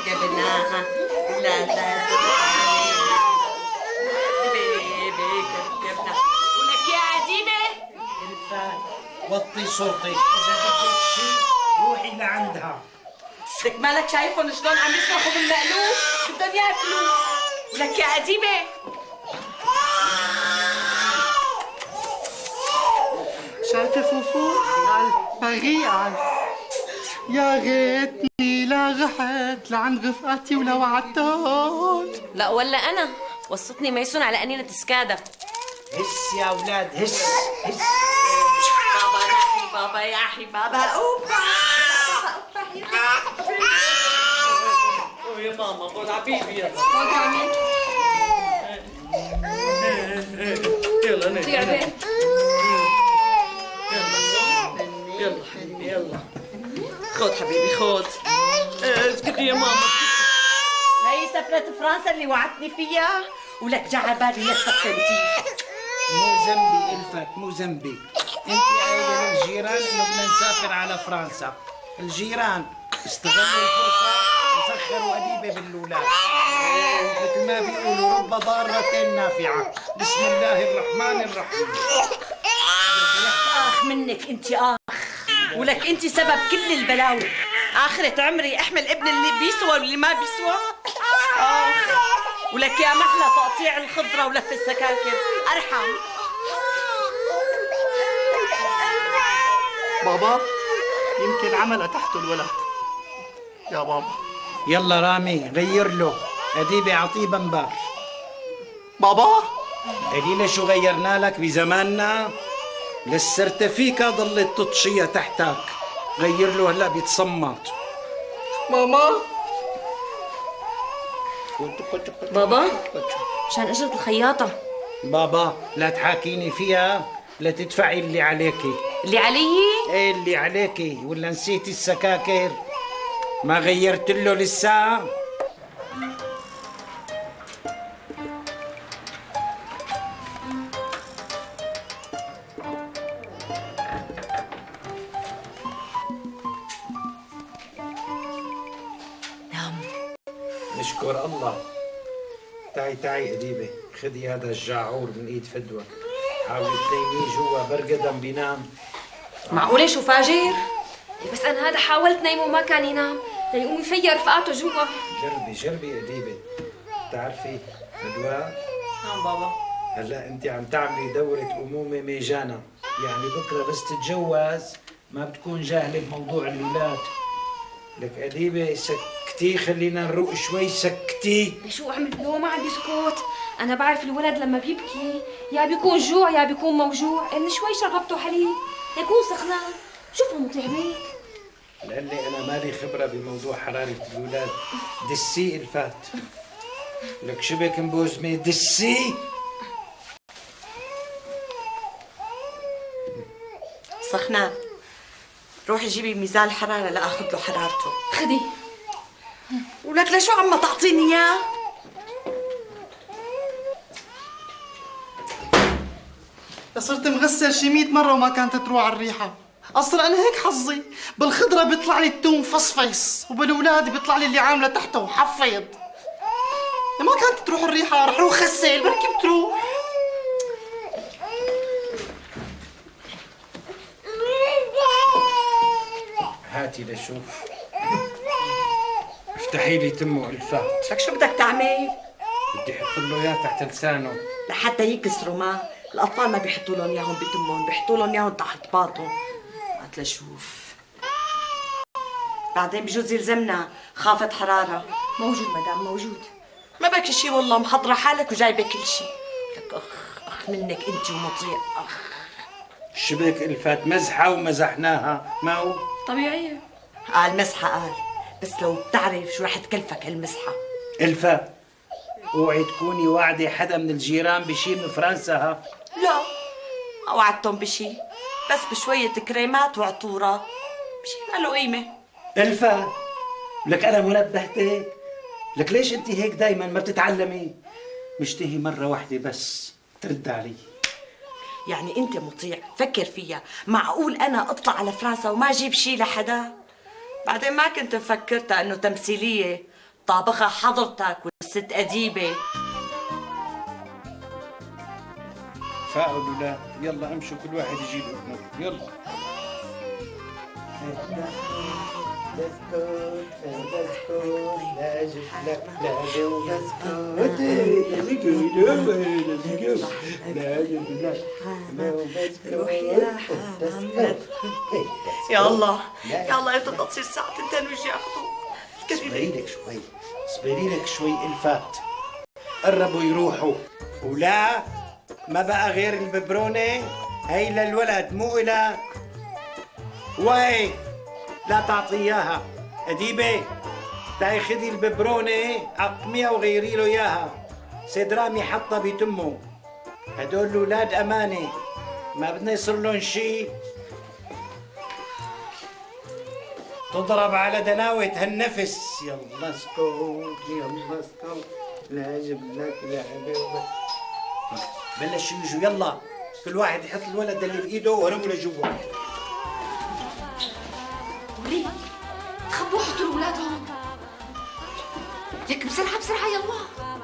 كركبناها لا بيبي كركبنا ولك يا عديمة الفات وطي صوتك، إذا بدك شيء روحي لعندها. لك مالك شايفهم شلون عم يسرحوا بالمقلوب؟ بدهم ياكلوا ولك يا عديمة. شايفة فوفو؟ بغيقة. يا ريتني لا رحت لعند رفقاتي ولا وعدتهم. لا ولا أنا وصتني ميسون على أني نتسكادة. هس يا أولاد هس هس. بابا يا أخي بابا أوبا يا ماما خذ حبيبي يلا يلا نجي يلا حبيبي يلا خذ حبيبي خذ اسكتي يا ماما. هي سفرة فرنسا اللي وعدتني فيها ولك جا على بالي ليش فكرتي. مو ذنبي الفات مو ذنبي، انت قايله للجيران انه بدنا نسافر على فرنسا، الجيران استغلوا الفرصه وسخروا أديبة باللولاد. مثل ما بيقولوا رب ضارة نافعة، بسم الله الرحمن الرحيم. اخ منك انت ولك انت سبب كل البلاوي. اخرة عمري احمل ابن اللي بيسوى واللي ما بيسوى. ولك يا محلى تقطيع الخضرة ولف السكاكر ارحم. بابا يمكن عملها تحته الولد يا بابا. يلا رامي غير له، أديبة عطيه بنبار. بابا قليلة شو غيرنا لك بزماننا؟ للسرتفيكة ضلت تطشيها تحتك، غير له هلا بيتصمت. ماما بابا مشان أجرة الخياطة. بابا لا تحاكيني فيها، لا تدفعي اللي عليكي. اللي علي؟ ايه اللي عليكي، ولا نسيتي السكاكر؟ ما غيرت له لسه؟ نعم نشكر الله. تعي أديبة، خذي هذا الجعور من ايد فدوى، حاولي تنيميه جوا برقدم بينام. معقولة شو فاجر؟ بس أنا هذا حاولت نيمه وما كان ينام ليقوم يفير رفقاته جوا. جربي أديبة. بتعرفي فدوى؟ نعم بابا. هلا انت عم تعملي دورة أمومة ميجانا، يعني بكره بس تتجوز ما بتكون جاهلة بموضوع الولاد. لك أديبة سكتي، خلينا نروق شوي، سكتي. شو أعمل له؟ ما عندي سكوت. أنا بعرف الولد لما بيبكي يا بيكون جوع يا بيكون موجوع. إن شوي شربته حليب يكون سخنان. شوفوا مطيع بيك. لأني أنا مالي خبرة بموضوع حرارة الولاد. دسي الفات. لك شبك مبوزمة دسي. سخنان روحي جيبي ميزان الحرارة لأخذ له حرارته. خدي. ولك لشو عم تعطيني اياه؟ صرت مغسل شي 100 مرة وما كانت تروح على الريحة. اصلا انا هيك حظي، بالخضرة بيطلع لي التوم فصفيص وبالولاد بيطلع لي اللي عاملة تحته حفيض. ما كانت تروح الريحة، رح روح غسل بركي بتروح. هاتي لشوف. افتحي لي تمه الفات. لك شو بدك تعمل؟ بدي احط له اياه تحت لسانه لحتى يكسروا. ما الاطفال ما بيحطوا لهم اياهم بتمهم، بيحطوا لهم اياهم تحت باطهم. هات لشوف. بعدين بجوز يلزمنا خافت حرارة. موجود مدام موجود. ما بك شي والله، محضرة حالك وجايبة كل شي. لك اخ منك انت ومطيع. شبك الفات مزحة ومزحناها، ما هو؟ طبيعية. قال مسحة قال، بس لو بتعرف شو رح تكلفك هالمسحة. الفات اوعي تكوني واعدة حدا من الجيران بشي من فرنسا ها؟ لا ما وعدتهم بشي، بس بشوية كريمات وعطورات، بشي ما له قيمة. الفات لك أنا منبهتك، لك ليش أنت هيك دايما ما بتتعلمي؟ مشتهي مرة واحدة بس ترد علي. يعني انت مطيع فكر فيها، معقول انا اطلع على فرنسا وما اجيب شي لحدا؟ بعدين ما كنت مفكرتها انه تمثيلية، طابخها حضرتك والست أديبة. فاقوا الأولاد، يلا امشوا كل واحد يجيب ابنه، يلا. يا الله يا الله، امتى تصير ساعة 2 ويجي ياخذوه؟ اصبري لك شوي، اصبري لك شوي الفات، قربوا يروحوا. ولا ما بقى غير الببرونة، هي للولد مو إلك. وي لا تعطي اياها. اديبه تعي خذي الببرونة عقميها وغيري له اياها. سيد رامي حطها بتمه. هدول الاولاد امانه، ما بدنا يصير لهم شيء. تضرب على دناوة هالنفس. يلا اسكت يلا اسكت، لا اجيب لك لعبه. بلشوا يجوا، يلا كل واحد يحط الولد اللي بايده وهربوا لجوا. وليد تخبوا حطوا الاولاد هون، لك بسرعه بسرعه يلا.